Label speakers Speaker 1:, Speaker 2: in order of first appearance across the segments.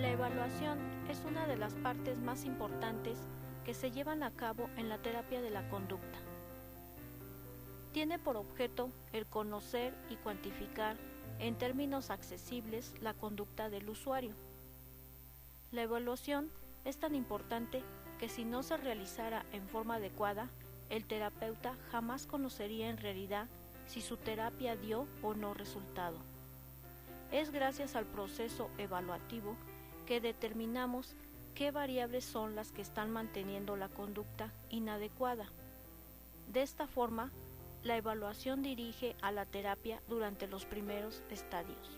Speaker 1: La evaluación es una de las partes más importantes que se llevan a cabo en la terapia de la conducta. Tiene por objeto el conocer y cuantificar en términos accesibles la conducta del usuario. La evaluación es tan importante que si no se realizara en forma adecuada, el terapeuta jamás conocería en realidad si su terapia dio o no resultado. Es gracias al proceso evaluativo que determinamos qué variables son las que están manteniendo la conducta inadecuada. De esta forma, la evaluación dirige a la terapia durante los primeros estadios.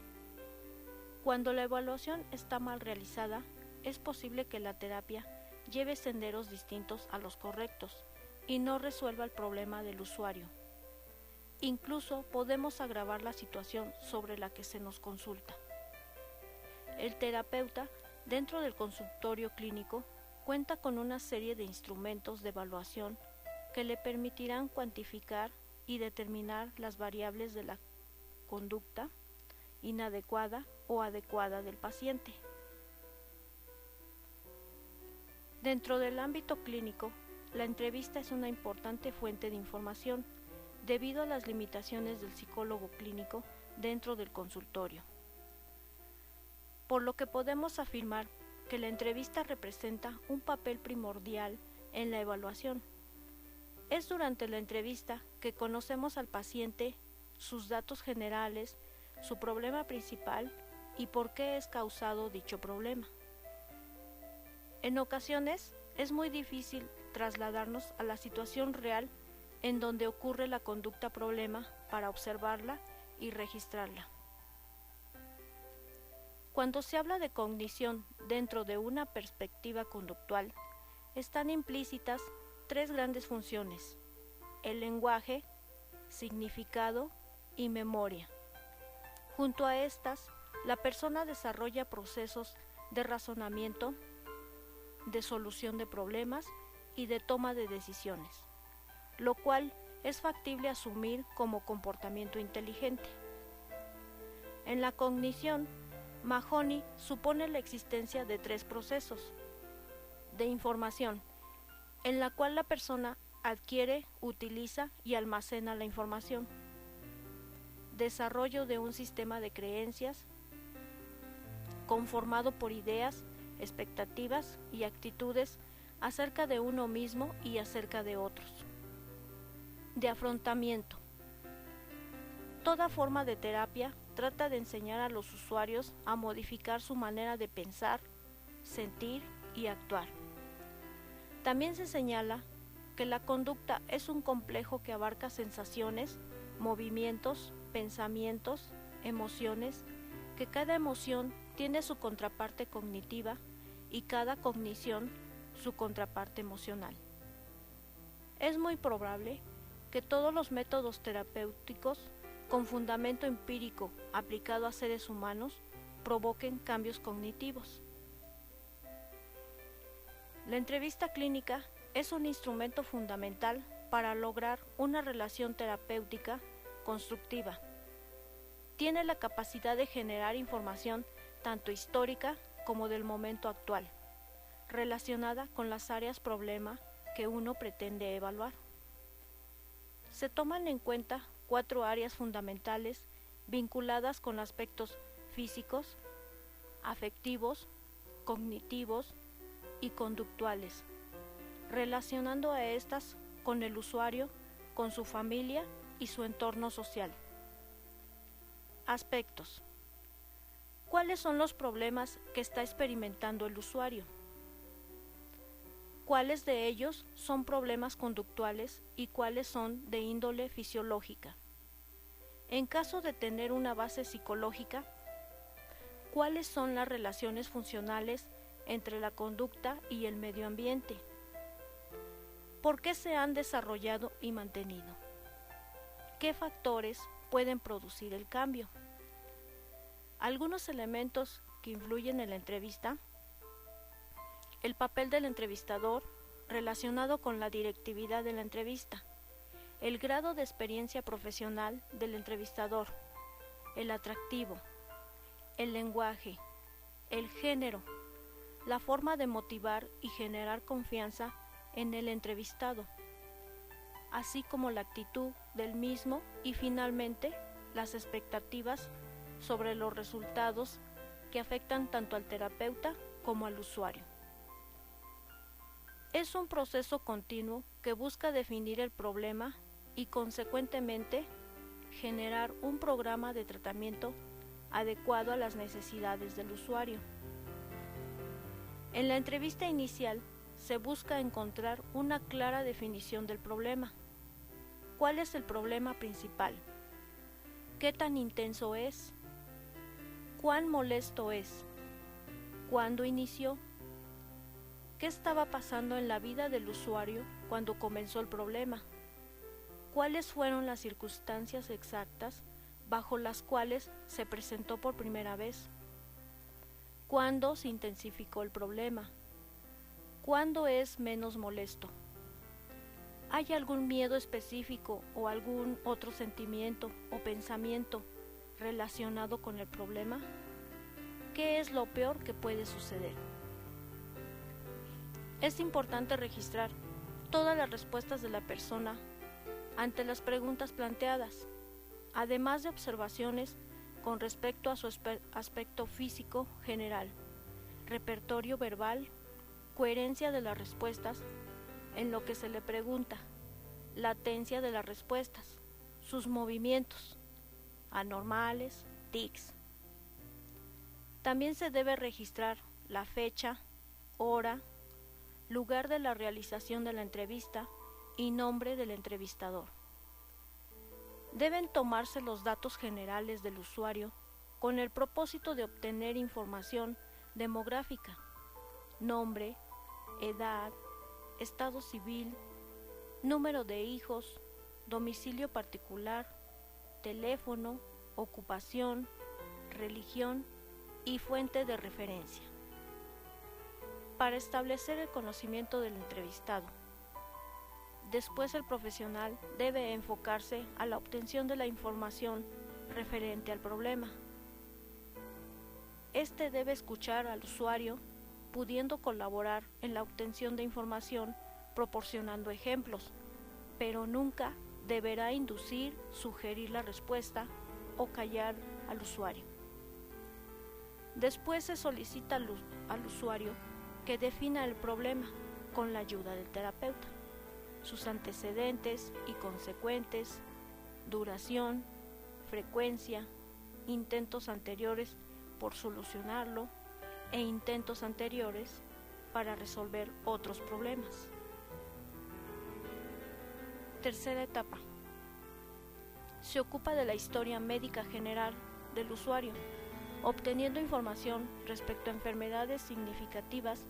Speaker 1: Cuando la evaluación está mal realizada, es posible que la terapia lleve senderos distintos a los correctos y no resuelva el problema del usuario. Incluso podemos agravar la situación sobre la que se nos consulta. El terapeuta, dentro del consultorio clínico, cuenta con una serie de instrumentos de evaluación que le permitirán cuantificar y determinar las variables de la conducta inadecuada o adecuada del paciente. Dentro del ámbito clínico, la entrevista es una importante fuente de información debido a las limitaciones del psicólogo clínico dentro del consultorio. Por lo que podemos afirmar que la entrevista representa un papel primordial en la evaluación. Es durante la entrevista que conocemos al paciente, sus datos generales, su problema principal y por qué es causado dicho problema. En ocasiones es muy difícil trasladarnos a la situación real en donde ocurre la conducta problema para observarla y registrarla. Cuando se habla de cognición dentro de una perspectiva conductual, están implícitas tres grandes funciones: el lenguaje, significado y memoria. Junto a estas, la persona desarrolla procesos de razonamiento, de solución de problemas y de toma de decisiones, lo cual es factible asumir como comportamiento inteligente. En la cognición, Mahoney supone la existencia de tres procesos: de información, en la cual la persona adquiere, utiliza y almacena la información; desarrollo de un sistema de creencias conformado por ideas, expectativas y actitudes acerca de uno mismo y acerca de otros; de afrontamiento. Toda forma de terapia trata de enseñar a los usuarios a modificar su manera de pensar, sentir y actuar. También se señala que la conducta es un complejo que abarca sensaciones, movimientos, pensamientos, emociones, que cada emoción tiene su contraparte cognitiva y cada cognición su contraparte emocional. Es muy probable que todos los métodos terapéuticos con fundamento empírico aplicado a seres humanos provoquen cambios cognitivos. La entrevista clínica es un instrumento fundamental para lograr una relación terapéutica constructiva. Tiene la capacidad de generar información tanto histórica como del momento actual, relacionada con las áreas problema que uno pretende evaluar. Se toman en cuenta 4 áreas fundamentales vinculadas con aspectos físicos, afectivos, cognitivos y conductuales, relacionando a estas con el usuario, con su familia y su entorno social. Aspectos. ¿Cuáles son los problemas que está experimentando el usuario? ¿Cuáles de ellos son problemas conductuales y cuáles son de índole fisiológica? En caso de tener una base psicológica, ¿cuáles son las relaciones funcionales entre la conducta y el medio ambiente? ¿Por qué se han desarrollado y mantenido? ¿Qué factores pueden producir el cambio? Algunos elementos que influyen en la entrevista: el papel del entrevistador relacionado con la directividad de la entrevista, el grado de experiencia profesional del entrevistador, el atractivo, el lenguaje, el género, la forma de motivar y generar confianza en el entrevistado, así como la actitud del mismo y finalmente las expectativas sobre los resultados que afectan tanto al terapeuta como al usuario. Es un proceso continuo que busca definir el problema y consecuentemente generar un programa de tratamiento adecuado a las necesidades del usuario. En la entrevista inicial se busca encontrar una clara definición del problema. ¿Cuál es el problema principal? ¿Qué tan intenso es? ¿Cuán molesto es? ¿Cuándo inició? ¿Qué estaba pasando en la vida del usuario cuando comenzó el problema? ¿Cuáles fueron las circunstancias exactas bajo las cuales se presentó por primera vez? ¿Cuándo se intensificó el problema? ¿Cuándo es menos molesto? ¿Hay algún miedo específico o algún otro sentimiento o pensamiento relacionado con el problema? ¿Qué es lo peor que puede suceder? Es importante registrar todas las respuestas de la persona ante las preguntas planteadas, además de observaciones con respecto a su aspecto físico general, repertorio verbal, coherencia de las respuestas en lo que se le pregunta, latencia de las respuestas, sus movimientos, anormales, tics. También se debe registrar la fecha, hora, lugar de la realización de la entrevista y nombre del entrevistador. Deben tomarse los datos generales del usuario con el propósito de obtener información demográfica, nombre, edad, estado civil, número de hijos, domicilio particular, teléfono, ocupación, religión y fuente de referencia. Para establecer el conocimiento del entrevistado. Después el profesional debe enfocarse a la obtención de la información referente al problema. Este debe escuchar al usuario, pudiendo colaborar en la obtención de información proporcionando ejemplos, pero nunca deberá inducir, sugerir la respuesta o callar al usuario. Después se solicita al usuario que defina el problema con la ayuda del terapeuta, sus antecedentes y consecuentes, duración, frecuencia, intentos anteriores por solucionarlo e intentos anteriores para resolver otros problemas. Tercera etapa. Se ocupa de la historia médica general del usuario, obteniendo información respecto a enfermedades significativas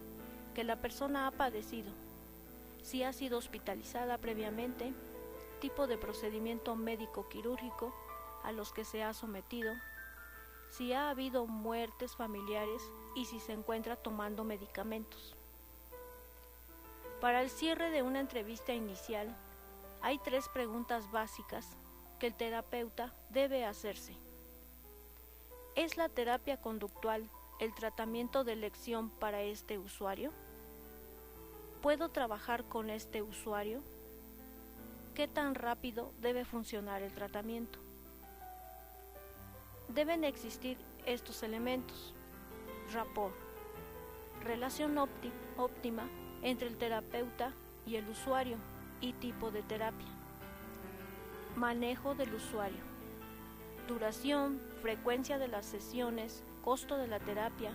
Speaker 1: que la persona ha padecido, si ha sido hospitalizada previamente, tipo de procedimiento médico quirúrgico a los que se ha sometido, si ha habido muertes familiares y si se encuentra tomando medicamentos. Para el cierre de una entrevista inicial, hay 3 preguntas básicas que el terapeuta debe hacerse. ¿Es la terapia conductual el tratamiento de elección para este usuario? ¿Puedo trabajar con este usuario? ¿Qué tan rápido debe funcionar el tratamiento? Deben existir estos elementos: rapport, relación óptima entre el terapeuta y el usuario y tipo de terapia, manejo del usuario, duración, frecuencia de las sesiones, costo de la terapia,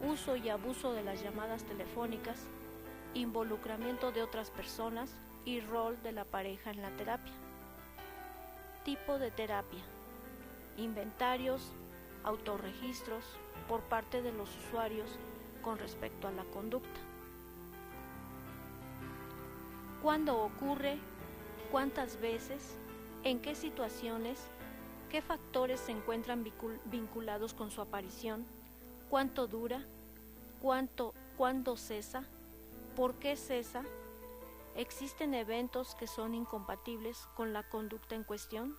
Speaker 1: uso y abuso de las llamadas telefónicas, involucramiento de otras personas y rol de la pareja en la terapia. Tipo de terapia: inventarios, autorregistros por parte de los usuarios con respecto a la conducta. ¿Cuándo ocurre? ¿Cuántas veces? ¿En qué situaciones? ¿Qué factores se encuentran vinculados con su aparición? ¿Cuánto dura? ¿Cuándo cesa? ¿Por qué cesa? ¿Existen eventos que son incompatibles con la conducta en cuestión?